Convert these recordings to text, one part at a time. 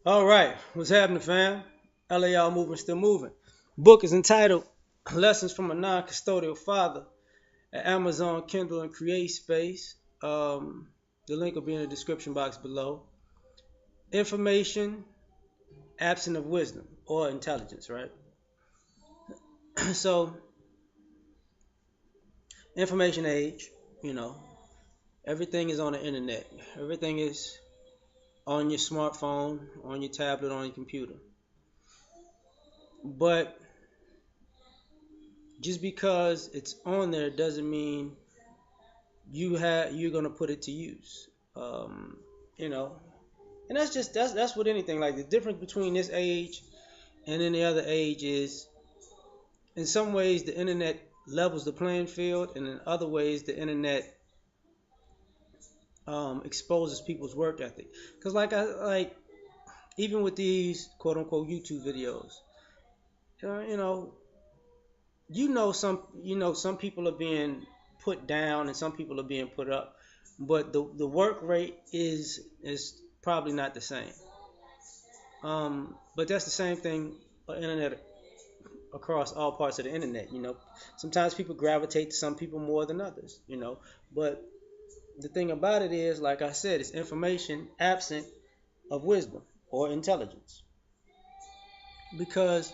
All right, what's happening, fam? L.A.R movement still moving. Book is entitled "Lessons from a Non-Custodial Father" at Amazon, Kindle, and Create Space. The link will be in the description box below. Information absent of wisdom or intelligence, right? So, information age, you know, everything is on the internet. Everything is on your smartphone, on your tablet, on your computer. But just because it's on there doesn't mean you're gonna put it to use. Um, you know, and that's with anything. Like the difference between this age and any other age is, in some ways, the internet levels the playing field, and in other ways, the internet exposes people's work ethic. Because even with these quote unquote YouTube videos, uh, you know, some people are being put down and some people are being put up, but the work rate is probably not the same. But that's the same thing on internet across all parts of the internet. Sometimes people gravitate to some people more than others. But the thing about it is, like I said, it's information absent of wisdom or intelligence. Because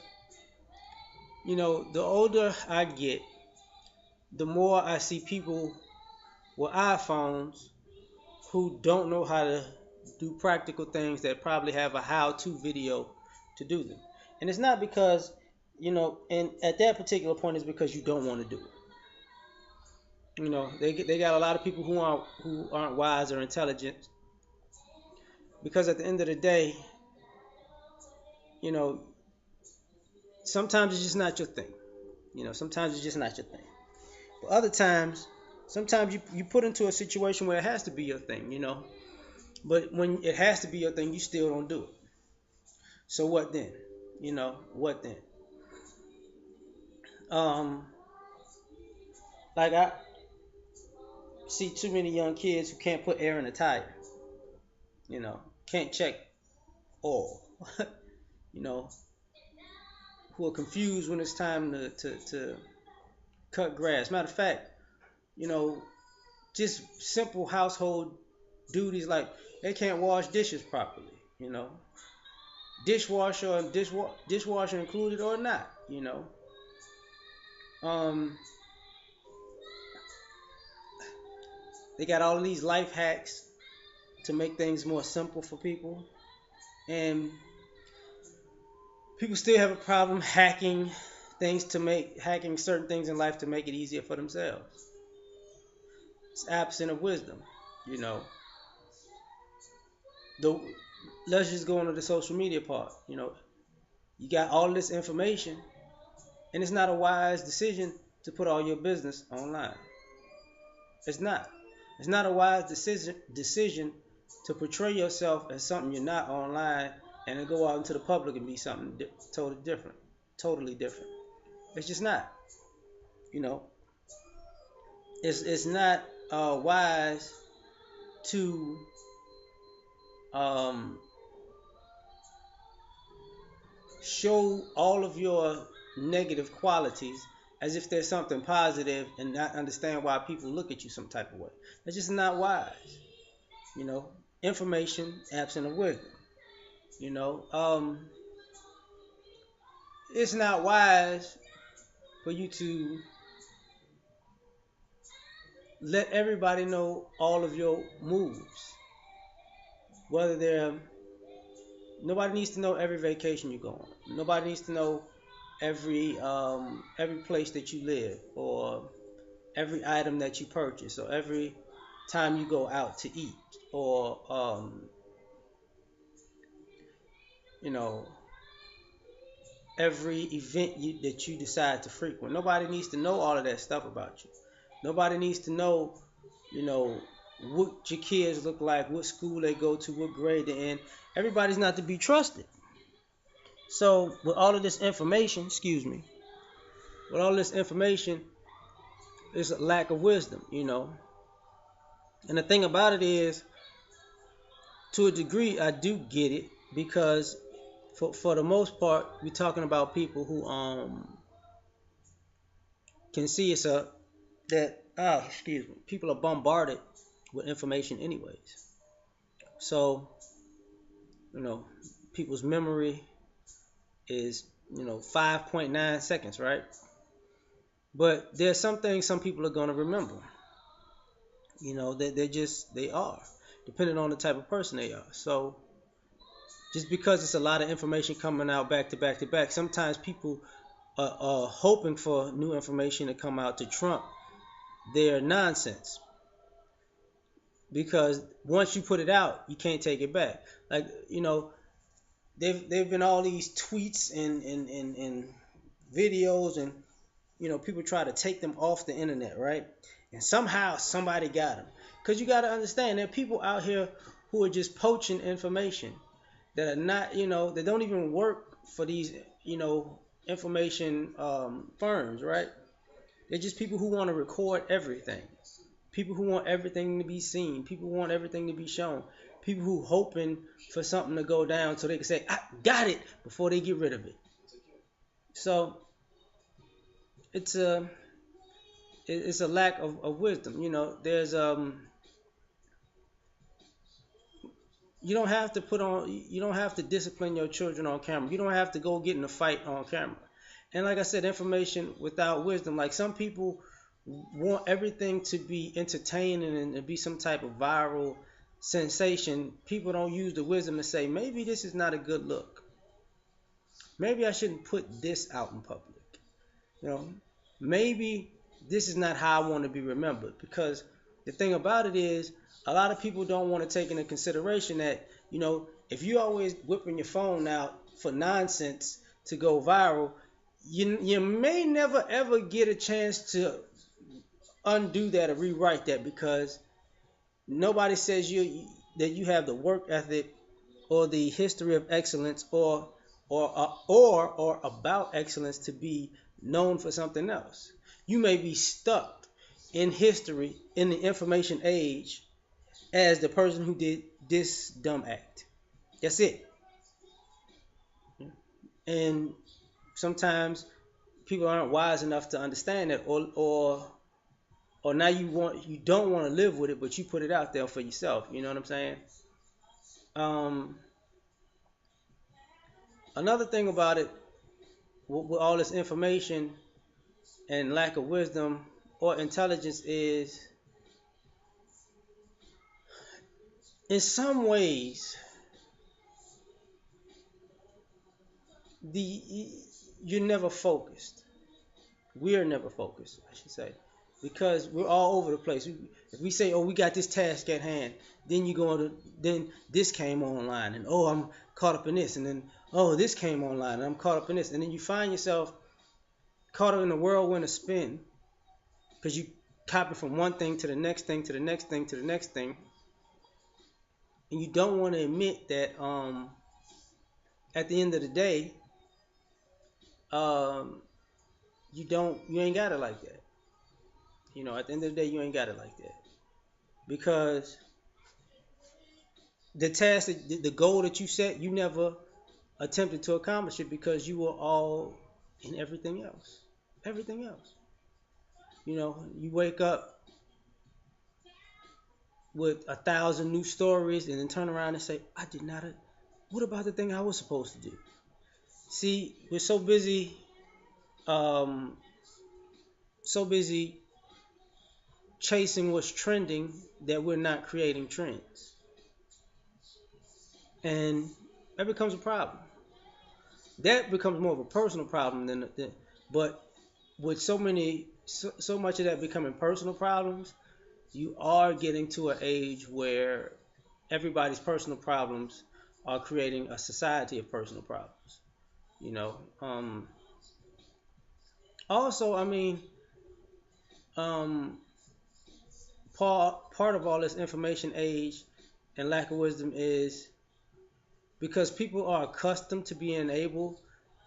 the older I get, the more I see people with iPhones who don't know how to do practical things that probably have a how-to video to do them. And it's not because, and at that particular point, it's because you don't want to do it. They got a lot of people who aren't wise or intelligent, because at the end of the day, you know, sometimes it's just not your thing. Sometimes it's just not your thing. But other times, sometimes you put into a situation where it has to be your thing. But when it has to be your thing, you still don't do it. So what then? What then? Um, like I see too many young kids who can't put air in a tire. Can't check oil. you know, who are confused when it's time to cut grass. Matter of fact, you know, just simple household duties like they can't wash dishes properly. You know, dishwasher and dishwasher included or not. Um, they got all of these life hacks to make things more simple for people, and people still have a problem hacking certain things in life to make it easier for themselves. It's absent of wisdom. You know, the let's just go into the social media part. You got all this information, and it's not a wise decision to put all your business online. It's not. It's not a wise decision to portray yourself as something you're not online, and then go out into the public and be something totally different. Totally different. It's just not. You know, it's not wise to um, show all of your negative qualities as if there's something positive, and not understand why people look at you some type of way. That's just not wise. You know, information absent of wisdom. You know, it's not wise for you to let everybody know all of your moves. Whether they're Nobody needs to know every vacation you go on. Nobody needs to know every place that you live, or every item that you purchase, or every time you go out to eat, or you know every event that you decide to frequent. Nobody needs to know all of that stuff about you. Nobody needs to know, you know, what your kids look like, what school they go to, what grade they're in. Everybody's not to be trusted. So with all of this information, excuse me, with all this information, there's a lack of wisdom. And the thing about it is, to a degree, I do get it, because for the most part, we're talking about people who can see it's a that excuse me, people are bombarded with information anyways. So you know, people's memory is 5.9 seconds, right? But there's some things some people are going to remember. They are, depending on the type of person they are. So just because it's a lot of information coming out back to back to back, sometimes people are hoping for new information to come out to trump their nonsense. Because once you put it out, you can't take it back. Like, they've been all these tweets and videos, and people try to take them off the internet, right? And somehow somebody got them. Because you got to understand, there are people out here who are just poaching information that are not, that don't even work for these, information firms, right? They're just people who want to record everything. People who want everything to be seen. People who want everything to be shown. People who hoping for something to go down so they can say, "I got it," before they get rid of it. So it's a lack of wisdom. There's you don't have to discipline your children on camera. You don't have to go get in a fight on camera. And like I said, information without wisdom. Like, some people want everything to be entertaining and to be some type of viral sensation. People don't use the wisdom to say, maybe this is not a good look. Maybe I shouldn't put this out in public. You know, maybe this is not how I want to be remembered. Because the thing about it is, a lot of people don't want to take into consideration that, if you always whipping your phone out for nonsense to go viral, you may never ever get a chance to undo that or rewrite that, because nobody says that you have the work ethic or the history of excellence, or about excellence, to be known for something else. You may be stuck in history in the information age as the person who did this dumb act. That's it. And sometimes people aren't wise enough to understand that, or now you don't want to live with it, but you put it out there for yourself. You know what I'm saying? Um, Another thing about it, with all this information and lack of wisdom or intelligence, is in some ways the you're never focused. We're never focused, I should say, because we're all over the place. If we say, "Oh, we got this task at hand," then then this came online, and oh, I'm caught up in this, and then oh, this came online, and I'm caught up in this, and then you find yourself caught up in a whirlwind of spin, because you copy from one thing to the next thing to the next thing to the next thing, and you don't want to admit that at the end of the day, um, you ain't got it like that. At the end of the day, you ain't got it like that, because the task, the goal that you set, you never attempted to accomplish it, because you were all in everything else. Everything else. You wake up with 1,000 new stories, and then turn around and say, "I did not. What about the thing I was supposed to do?" See, we're um, so busy chasing what's trending, that we're not creating trends, and that becomes a problem. That becomes more of a personal problem but with so much of that becoming personal problems, you are getting to an age where everybody's personal problems are creating a society of personal problems. You know. Also, I mean, um, part of all this information age and lack of wisdom is because people are accustomed to being able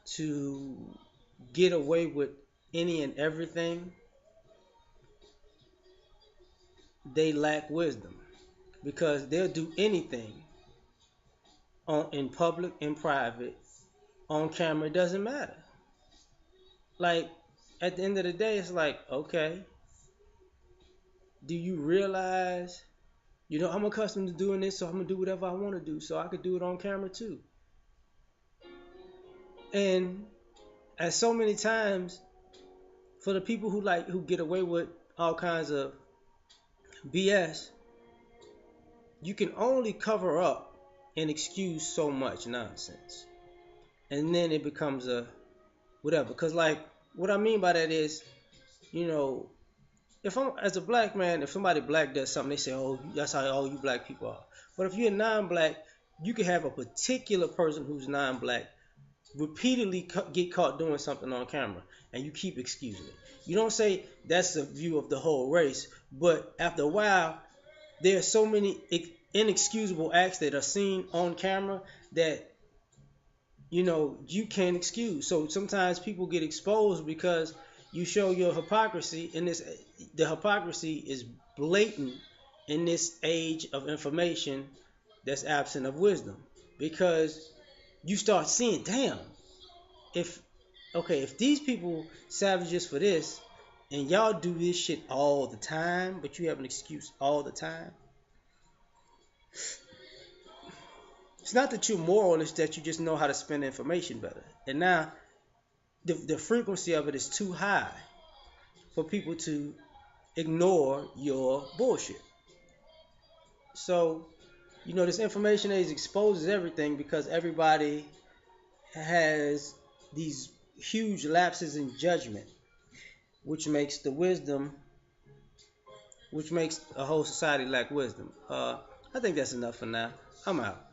to get away with any and everything. They lack wisdom, because they'll do anything on in public, in private, on camera, it doesn't matter. Like at the end of the day, it's like, okay, do you realize, I'm accustomed to doing this, so I'm gonna do whatever I want to do, so I could do it on camera too. And at so many times, for the people who get away with all kinds of BS, you can only cover up and excuse so much nonsense, and then it becomes a whatever. Because like what I mean by that is, you know, if I'm as a black man, if somebody black does something, they say, "Oh, that's how all you black people are." But if you're non-black, you can have a particular person who's non-black repeatedly get caught doing something on camera, and you keep excusing it. You don't say that's the view of the whole race, but after a while, there are so many inexcusable acts that are seen on camera that you can't excuse. So sometimes people get exposed because you show your hypocrisy, and the hypocrisy is blatant in this age of information that's absent of wisdom, because you start seeing, damn, if if these people savages for this, and y'all do this shit all the time, but you have an excuse all the time. It's not that you're moral, it's that you just know how to spend information better. And now the frequency of it is too high for people to ignore your bullshit. So, this information age exposes everything because everybody has these huge lapses in judgment, which makes the wisdom, which makes a whole society lack wisdom. I think that's enough for now. I'm out.